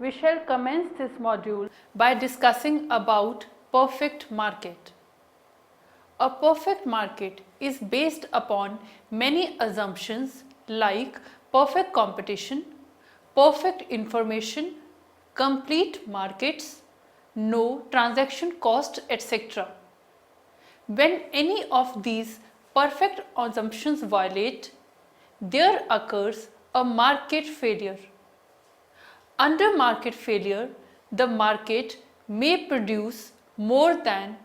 We shall commence this module by discussing about perfect market. A perfect market is based upon many assumptions like perfect competition, perfect information, complete markets, no transaction cost, etc. When any of these perfect assumptions violate, there occurs a market failure. Under market failure, the market may produce more than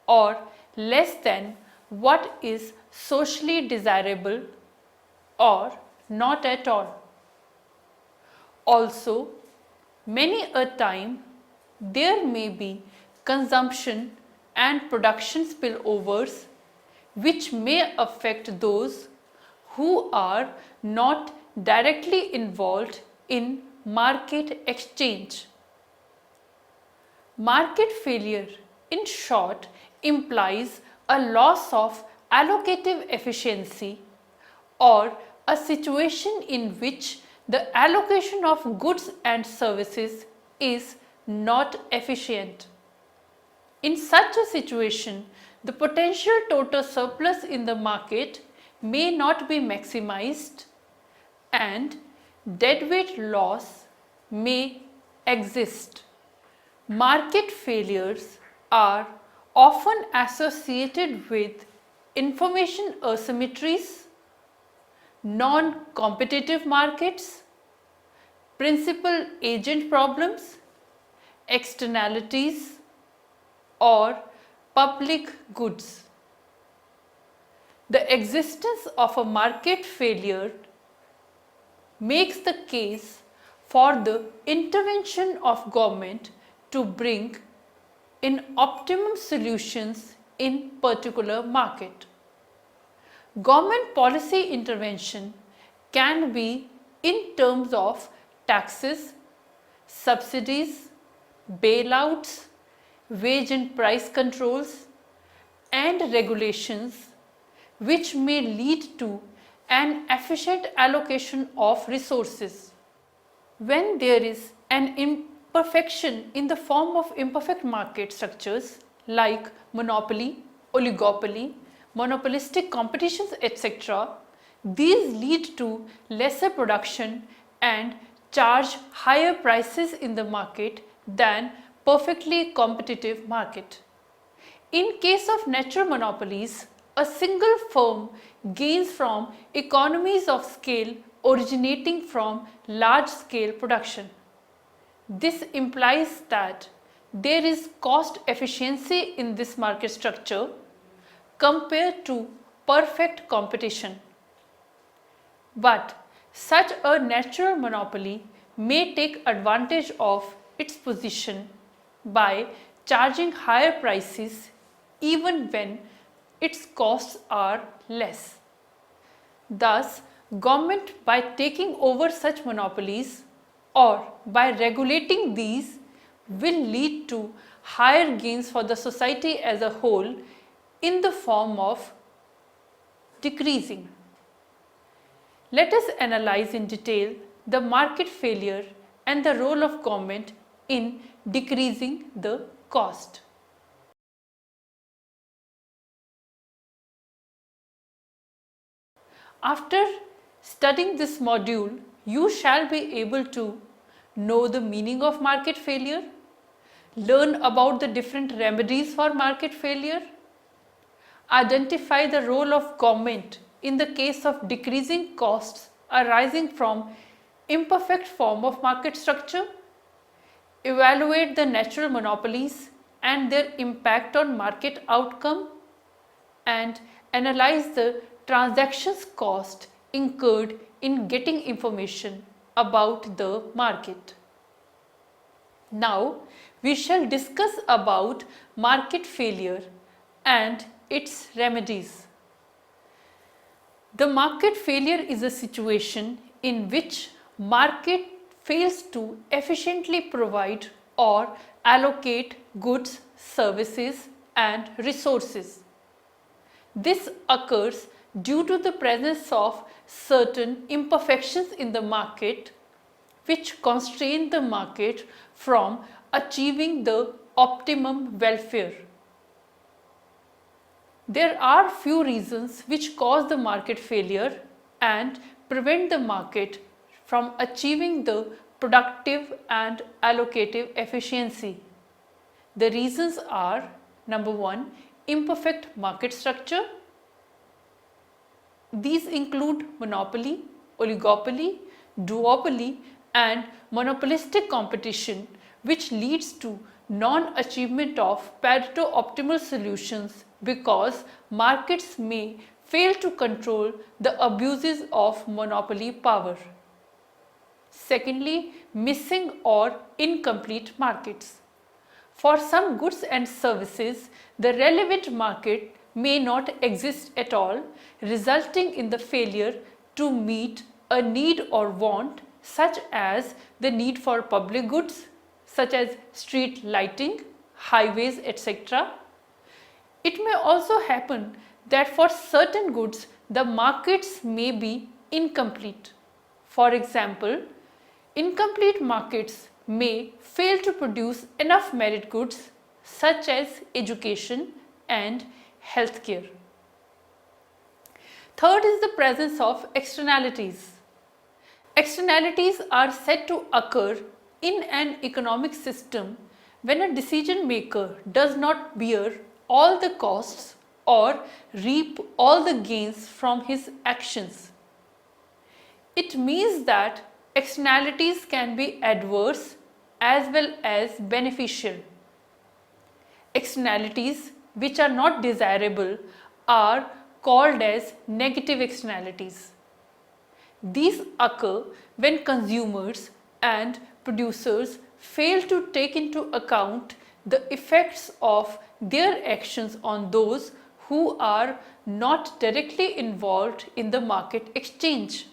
or less than what is socially desirable or not at all. Also, many a time there may be consumption and production spillovers which may affect those who are not directly involved in market exchange. Market failure, in short, implies a loss of allocative efficiency or a situation in which the allocation of goods and services is not efficient. In such a situation, the potential total surplus in the market may not be maximized and deadweight loss may exist. Market failures are often associated with information asymmetries, non-competitive markets, principal agent problems, externalities, or public goods. The existence of a market failure makes the case for the intervention of government to bring in optimum solutions in particular market. Government policy intervention can be in terms of taxes, subsidies, bailouts, wage and price controls, and regulations which may lead to an efficient allocation of resources. When there is an imperfection in the form of imperfect market structures like monopoly, oligopoly, monopolistic competitions, etc., these lead to lesser production and charge higher prices in the market than perfectly competitive market. In case of natural monopolies, a single firm gains from economies of scale originating from large-scale production. This implies that there is cost efficiency in this market structure compared to perfect competition. But such a natural monopoly may take advantage of its position by charging higher prices even when its costs are less. Thus, government, by taking over such monopolies or by regulating these, will lead to higher gains for the society as a whole in the form of decreasing. Let us analyze in detail the market failure and the role of government in decreasing the cost. After studying this module, you shall be able to know the meaning of market failure, learn about the different remedies for market failure, identify the role of government in the case of decreasing costs arising from imperfect form of market structure, evaluate the natural monopolies and their impact on market outcome, and analyze the transactions cost incurred in getting information about the market. Now, we shall discuss about market failure and its remedies. The market failure is a situation in which market fails to efficiently provide or allocate goods, services, and resources. This occurs due to the presence of certain imperfections in the market which constrain the market from achieving the optimum welfare. There are few reasons which cause the market failure and prevent the market from achieving the productive and allocative efficiency. The reasons are: number one, imperfect market structure. These include monopoly, oligopoly, duopoly, and monopolistic competition, which leads to non-achievement of Pareto optimal solutions because markets may fail to control the abuses of monopoly power. Secondly, missing or incomplete markets. For some goods and services, the relevant market may not exist at all, resulting in the failure to meet a need or want, such as the need for public goods, such as street lighting, highways, etc. It may also happen that for certain goods, the markets may be incomplete. For example, incomplete markets may fail to produce enough merit goods such as education and healthcare. Third is the presence of externalities. Externalities are said to occur in an economic system when a decision maker does not bear all the costs or reap all the gains from his actions. It means that externalities can be adverse as well as beneficial. Externalities which are not desirable are called as negative externalities. These occur when consumers and producers fail to take into account the effects of their actions on those who are not directly involved in the market exchange.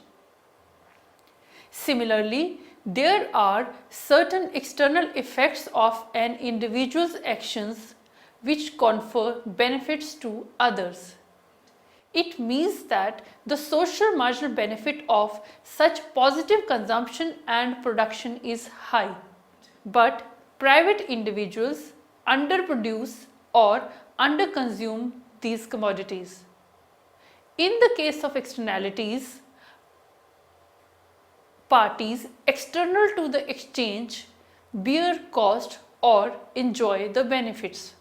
Similarly, there are certain external effects of an individual's actions which confer benefits to others. It means that the social marginal benefit of such positive consumption and production is high, but private individuals underproduce or underconsume these commodities. In the case of externalities, parties external to the exchange bear cost or enjoy the benefits.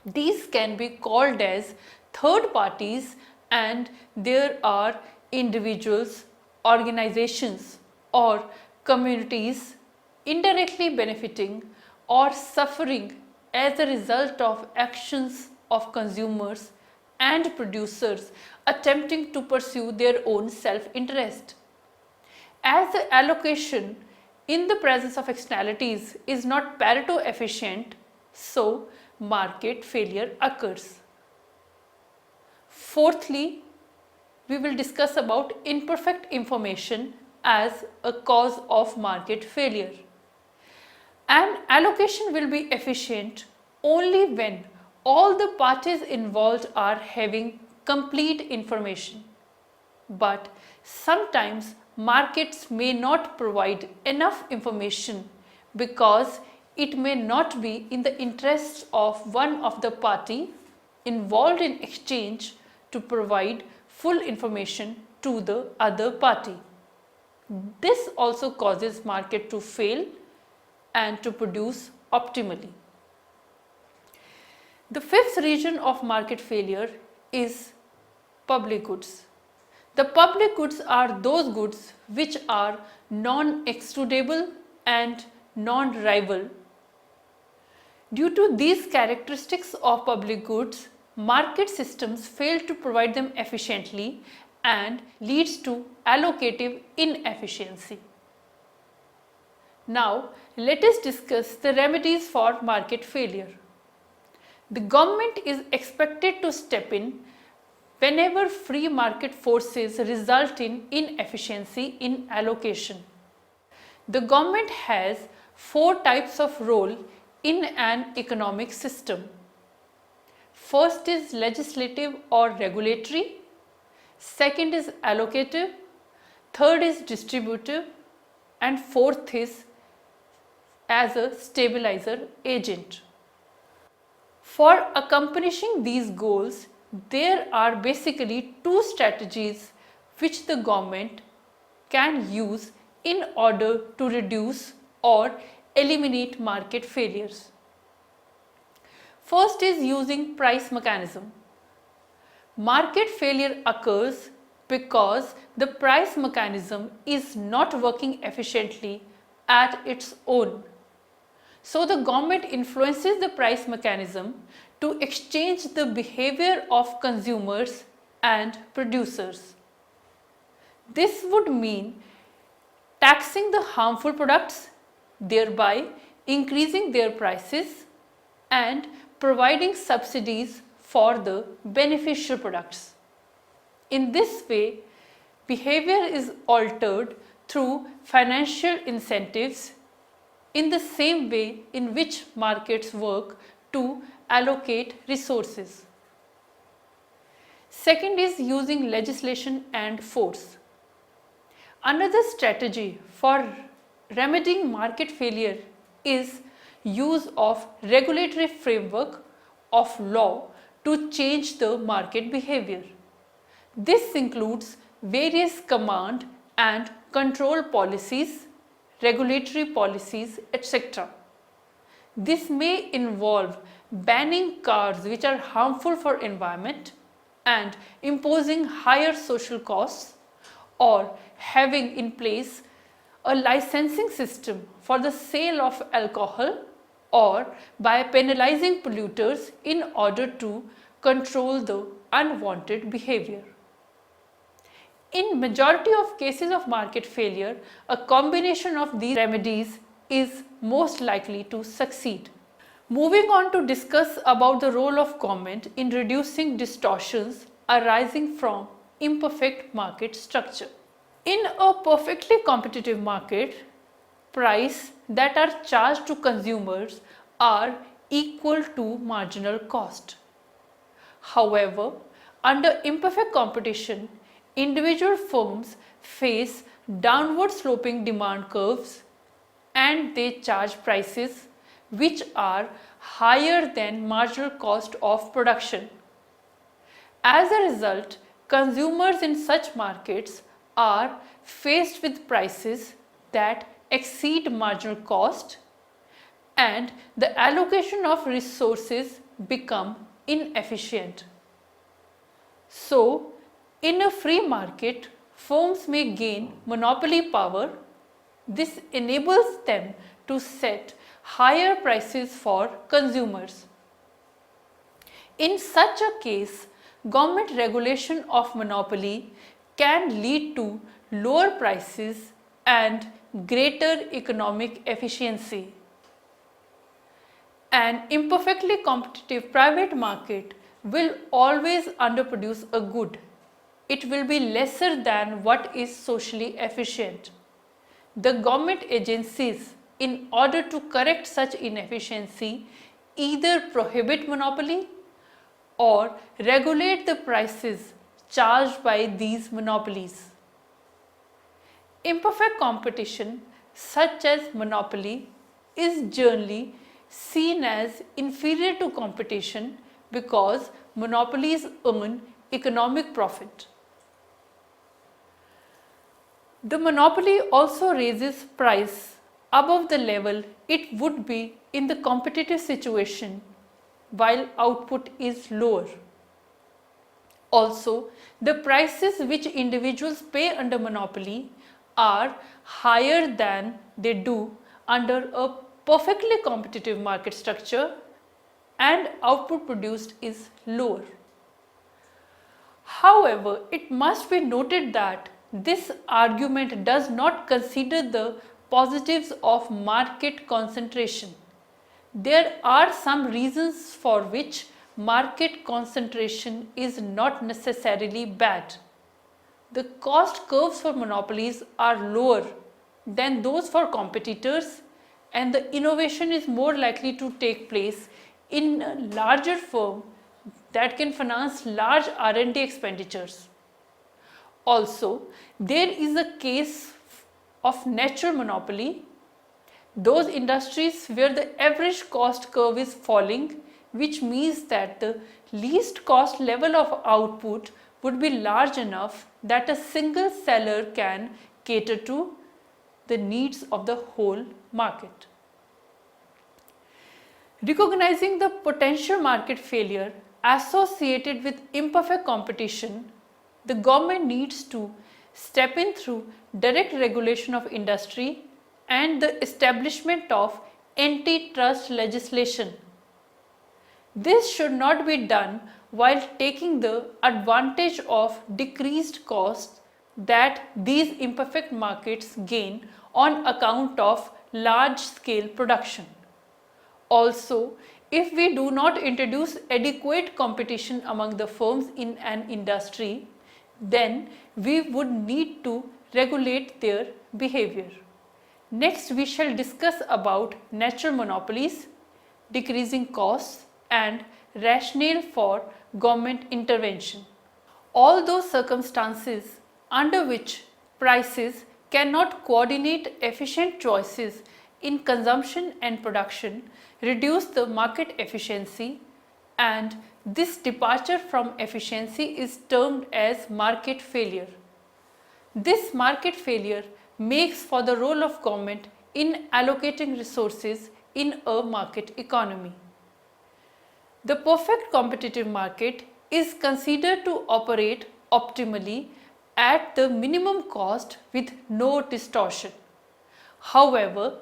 These can be called as third parties, and there are individuals, organizations, or communities indirectly benefiting or suffering as a result of actions of consumers and producers attempting to pursue their own self-interest. As the allocation in the presence of externalities is not Pareto efficient, so market failure occurs. Fourthly, we will discuss about imperfect information as a cause of market failure. An allocation will be efficient only when all the parties involved are having complete information. But sometimes markets may not provide enough information because it may not be in the interest of one of the party involved in exchange to provide full information to the other party. This also causes market to fail and to produce optimally. The fifth region of market failure is public goods. The public goods are those goods which are non-extrudable and non-rival. Due to these characteristics of public goods, market systems fail to provide them efficiently and leads to allocative inefficiency. Now, let us discuss the remedies for market failure. The government is expected to step in whenever free market forces result in inefficiency in allocation. The government has four types of role in an economic system. First is legislative or regulatory, second is allocative, third is distributive, and fourth is as a stabilizer agent. For accomplishing these goals, there are basically two strategies which the government can use in order to reduce or eliminate market failures. First is using price mechanism. Market failure occurs because the price mechanism is not working efficiently at its own. So the government influences the price mechanism to exchange the behavior of consumers and producers. This would mean taxing the harmful products, thereby increasing their prices, and providing subsidies for the beneficial products. In this way, behavior is altered through financial incentives in the same way in which markets work to allocate resources. Second is using legislation and force. Another strategy for remedying market failure is use of regulatory framework of law to change the market behavior. This includes various command and control policies, regulatory policies, etc. This may involve banning cars which are harmful for environment and imposing higher social costs, or having in place a licensing system for the sale of alcohol, or by penalizing polluters in order to control the unwanted behavior. In majority of cases of market failure, a combination of these remedies is most likely to succeed. Moving on to discuss about the role of government in reducing distortions arising from imperfect market structure. In a perfectly competitive market, prices that are charged to consumers are equal to marginal cost. However, under imperfect competition, individual firms face downward sloping demand curves and they charge prices which are higher than marginal cost of production. As a result, consumers in such markets are faced with prices that exceed marginal cost, and the allocation of resources become inefficient. So, in a free market, firms may gain monopoly power. This enables them to set higher prices for consumers. In such a case, government regulation of monopoly can lead to lower prices and greater economic efficiency. An imperfectly competitive private market will always underproduce a good. It will be lesser than what is socially efficient. The government agencies, in order to correct such inefficiency, either prohibit monopoly or regulate the prices charged by these monopolies. Imperfect competition, such as monopoly, is generally seen as inferior to competition because monopolies earn economic profit. The monopoly also raises price above the level it would be in the competitive situation while output is lower. Also, the prices which individuals pay under monopoly are higher than they do under a perfectly competitive market structure, and output produced is lower. However, it must be noted that this argument does not consider the positives of market concentration. There are some reasons for which market concentration is not necessarily bad. The cost curves for monopolies are lower than those for competitors, and the innovation is more likely to take place in a larger firm that can finance large R&D expenditures. Also, there is a case of natural monopoly, those industries where the average cost curve is falling, which means that the least cost level of output would be large enough that a single seller can cater to the needs of the whole market. Recognizing the potential market failure associated with imperfect competition, the government needs to step in through direct regulation of industry and the establishment of antitrust legislation. This should not be done while taking the advantage of decreased costs that these imperfect markets gain on account of large-scale production. Also, if we do not introduce adequate competition among the firms in an industry, then we would need to regulate their behavior. Next, we shall discuss about natural monopolies, decreasing costs, and rationale for government intervention. All those circumstances under which prices cannot coordinate efficient choices in consumption and production reduce the market efficiency, and this departure from efficiency is termed as market failure. This market failure makes for the role of government in allocating resources in a market economy. The perfect competitive market is considered to operate optimally at the minimum cost with no distortion. However,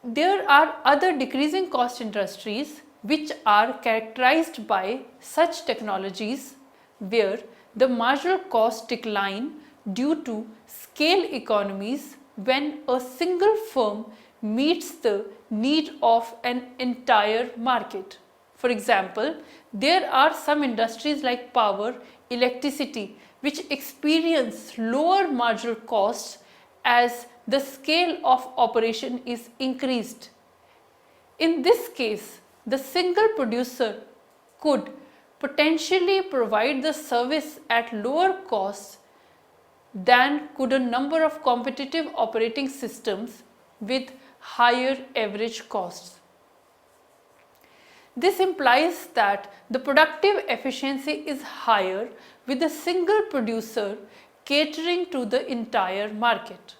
there are other decreasing cost industries which are characterized by such technologies where the marginal costs decline due to scale economies when a single firm meets the need of an entire market. For example, there are some industries like power, electricity, which experience lower marginal costs as the scale of operation is increased. In this case, the single producer could potentially provide the service at lower costs than could a number of competitive operating systems with higher average costs. This implies that the productive efficiency is higher with a single producer catering to the entire market.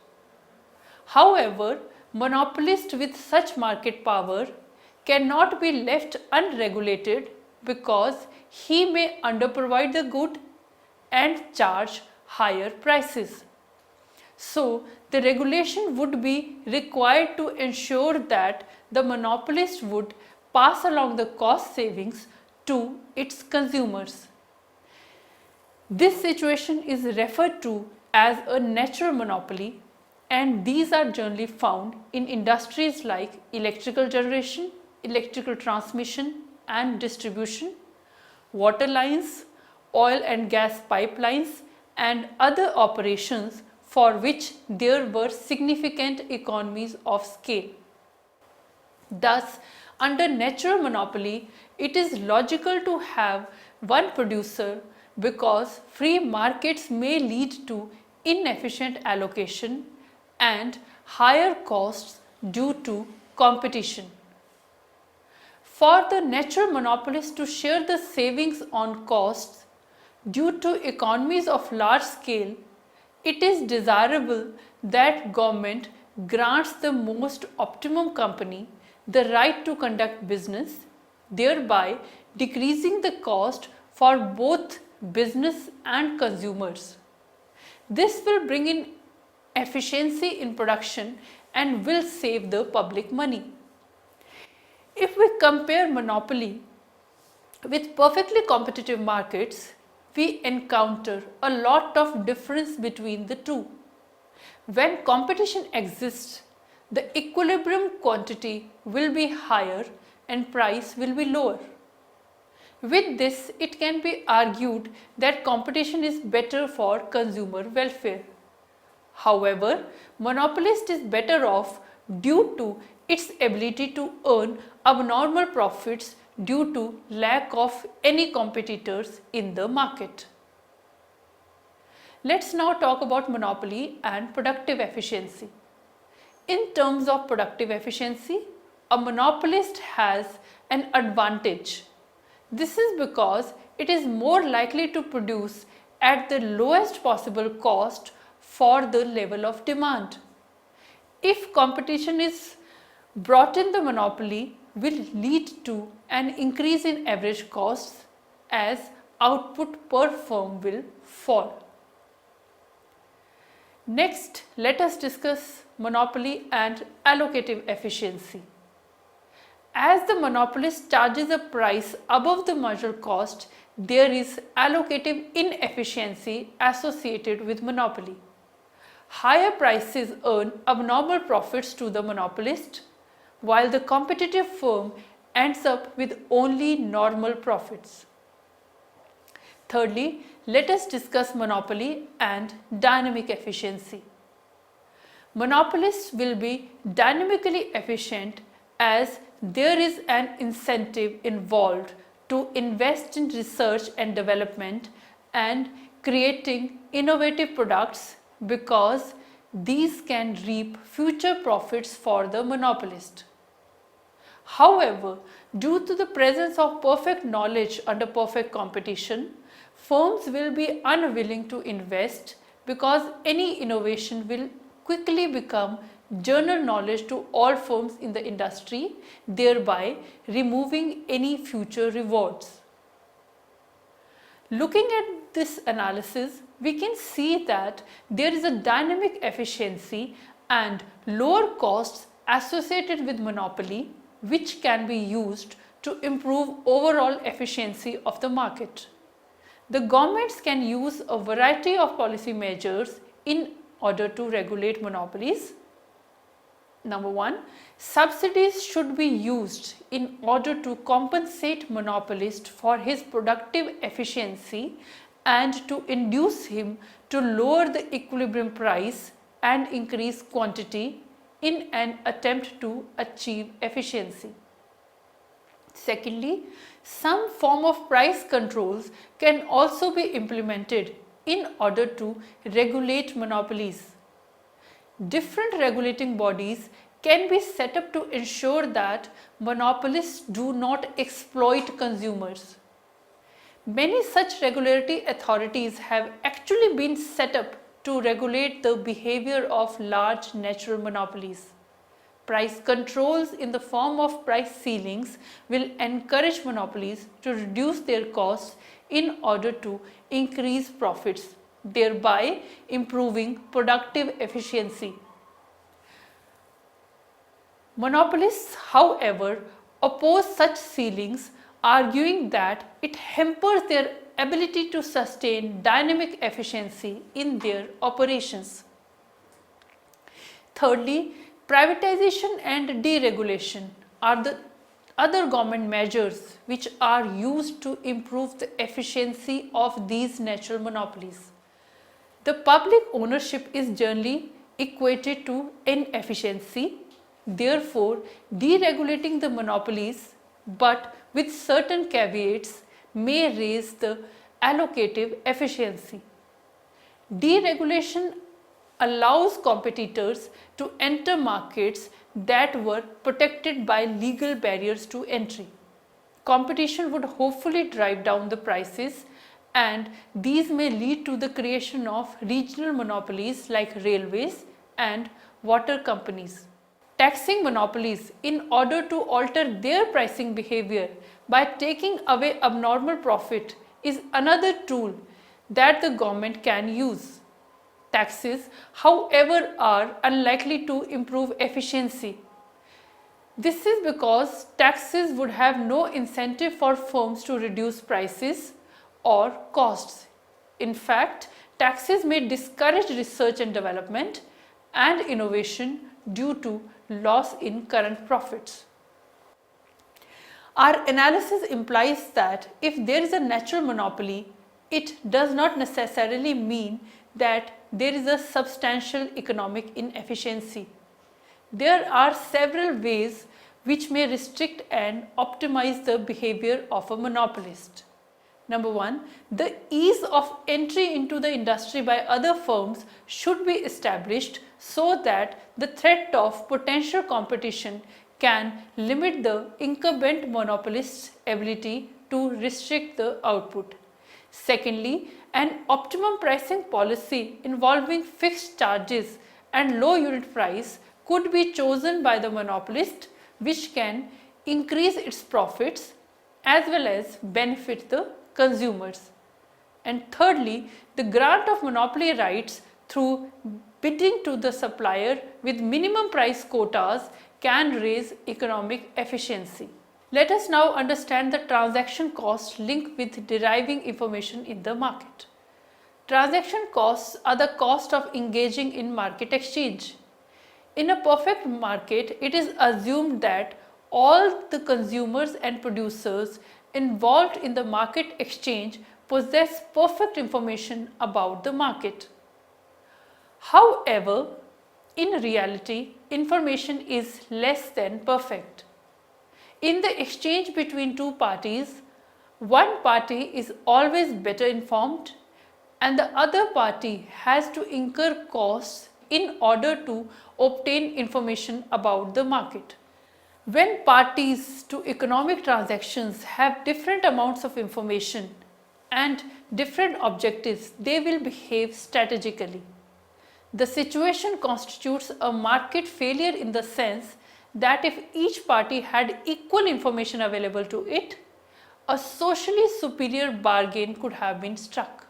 However, monopolists with such market power cannot be left unregulated because he may underprovide the good and charge higher prices. So, the regulation would be required to ensure that the monopolist would pass along the cost savings to its consumers. This situation is referred to as a natural monopoly, and these are generally found in industries like electrical generation, electrical transmission and distribution, water lines, oil and gas pipelines, and other operations for which there were significant economies of scale. Thus, under natural monopoly, it is logical to have one producer because free markets may lead to inefficient allocation and higher costs due to competition. For the natural monopolist to share the savings on costs due to economies of large scale, it is desirable that government grants the most optimum company the right to conduct business, thereby decreasing the cost for both business and consumers. This will bring in efficiency in production and will save the public money. If we compare monopoly with perfectly competitive markets, we encounter a lot of difference between the two. When competition exists, the equilibrium quantity will be higher and price will be lower. With this, it can be argued that competition is better for consumer welfare. However, monopolist is better off due to its ability to earn abnormal profits due to lack of any competitors in the market. Let's now talk about monopoly and productive efficiency. In terms of productive efficiency, a monopolist has an advantage. This is because it is more likely to produce at the lowest possible cost for the level of demand. If competition is brought in, the monopoly will lead to an increase in average costs as output per firm will fall. Next, let us discuss monopoly and allocative efficiency. As the monopolist charges a price above the marginal cost, there is allocative inefficiency associated with monopoly. Higher prices earn abnormal profits to the monopolist, while the competitive firm ends up with only normal profits. Thirdly, let us discuss monopoly and dynamic efficiency. Monopolists will be dynamically efficient as there is an incentive involved to invest in research and development and creating innovative products, because these can reap future profits for the monopolist. However, due to the presence of perfect knowledge under perfect competition, firms will be unwilling to invest because any innovation will quickly become general knowledge to all firms in the industry, thereby removing any future rewards. Looking at this analysis, we can see that there is a dynamic efficiency and lower costs associated with monopoly, which can be used to improve overall efficiency of the market. The governments can use a variety of policy measures in order to regulate monopolies. Number one, subsidies should be used in order to compensate monopolist for his productive efficiency and to induce him to lower the equilibrium price and increase quantity in an attempt to achieve efficiency. Secondly, some form of price controls can also be implemented in order to regulate monopolies. Different regulating bodies can be set up to ensure that monopolists do not exploit consumers. Many such regulatory authorities have actually been set up to regulate the behavior of large natural monopolies. Price controls in the form of price ceilings will encourage monopolies to reduce their costs in order to increase profits, thereby improving productive efficiency. Monopolists, however, oppose such ceilings, arguing that it hampers their ability to sustain dynamic efficiency in their operations. Thirdly, privatization and deregulation are the other government measures which are used to improve the efficiency of these natural monopolies. The public ownership is generally equated to inefficiency. Therefore, deregulating the monopolies, but with certain caveats, may raise the allocative efficiency. Deregulation allows competitors to enter markets that were protected by legal barriers to entry. Competition would hopefully drive down the prices, and these may lead to the creation of regional monopolies like railways and water companies. Taxing monopolies in order to alter their pricing behavior by taking away abnormal profit is another tool that the government can use. Taxes, however, are unlikely to improve efficiency. This is because taxes would have no incentive for firms to reduce prices or costs. In fact, taxes may discourage research and development and innovation due to loss in current profits. Our analysis implies that if there is a natural monopoly, it does not necessarily mean that there is a substantial economic inefficiency. There are several ways which may restrict and optimize the behavior of a monopolist. Number one, the ease of entry into the industry by other firms should be established so that the threat of potential competition can limit the incumbent monopolist's ability to restrict the output. Secondly, an optimum pricing policy involving fixed charges and low unit price could be chosen by the monopolist, which can increase its profits as well as benefit the consumers. And thirdly, the grant of monopoly rights through bidding to the supplier with minimum price quotas can raise economic efficiency. Let us now understand the transaction cost linked with deriving information in the market. Transaction costs are the cost of engaging in market exchange. In a perfect market, it is assumed that all the consumers and producers involved in the market exchange possess perfect information about the market. However, in reality, information is less than perfect. In the exchange between two parties, one party is always better informed and the other party has to incur costs in order to obtain information about the market. When parties to economic transactions have different amounts of information and different objectives, they will behave strategically. The situation constitutes a market failure in the sense that if each party had equal information available to it, a socially superior bargain could have been struck.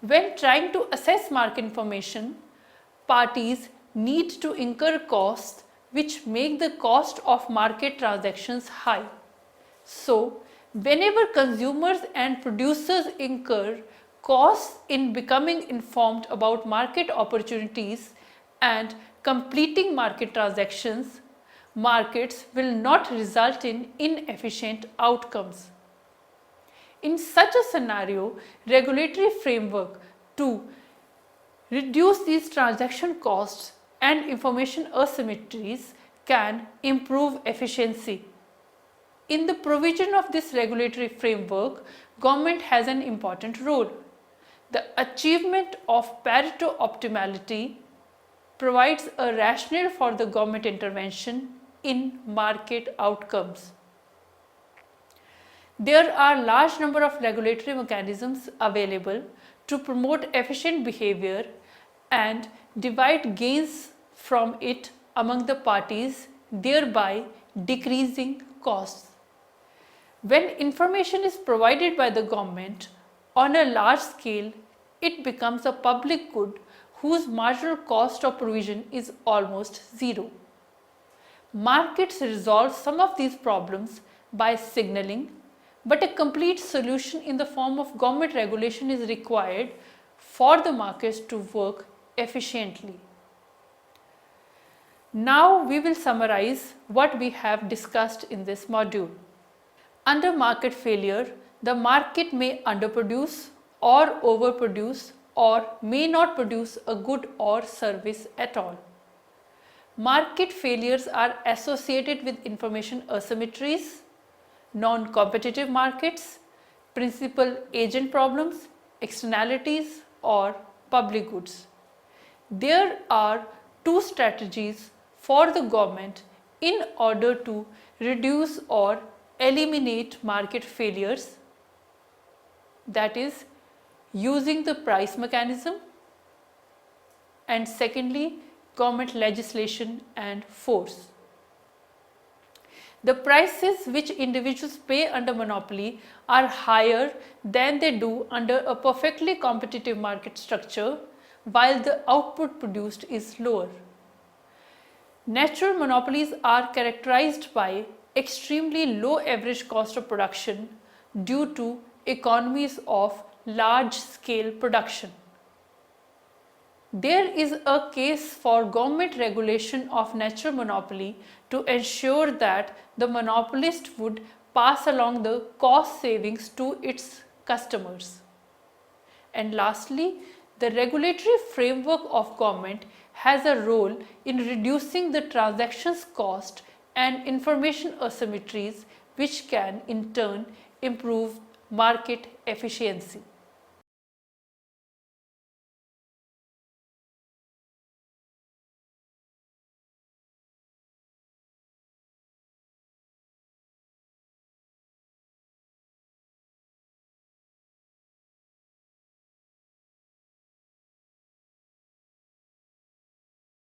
When trying to assess market information, parties need to incur costs which make the cost of market transactions high. So, whenever consumers and producers incur costs in becoming informed about market opportunities and completing market transactions, markets will not result in inefficient outcomes. In such a scenario, regulatory framework to reduce these transaction costs and information asymmetries can improve efficiency. In the provision of this regulatory framework, government has an important role. The achievement of Pareto optimality provides a rationale for the government intervention in market outcomes. There are large number of regulatory mechanisms available to promote efficient behavior and divide gains from it among the parties, thereby decreasing costs. When information is provided by the government on a large scale, it becomes a public good whose marginal cost of provision is almost zero. Markets resolve some of these problems by signaling, but a complete solution in the form of government regulation is required for the markets to work efficiently. Now we will summarize what we have discussed in this module. Under market failure, the market may underproduce or overproduce or may not produce a good or service at all. Market failures are associated with information asymmetries, non-competitive markets, principal agent problems, externalities or public goods. There are two strategies for the government in order to reduce or eliminate market failures, that is using the price mechanism, and secondly government legislation and force. The prices which individuals pay under monopoly are higher than they do under a perfectly competitive market structure, while the output produced is lower. Natural monopolies are characterized by extremely low average cost of production due to economies of large scale production. There is a case for government regulation of natural monopoly to ensure that the monopolist would pass along the cost savings to its customers. And lastly, the regulatory framework of government has a role in reducing the transactions cost and information asymmetries, which can in turn improve market efficiency.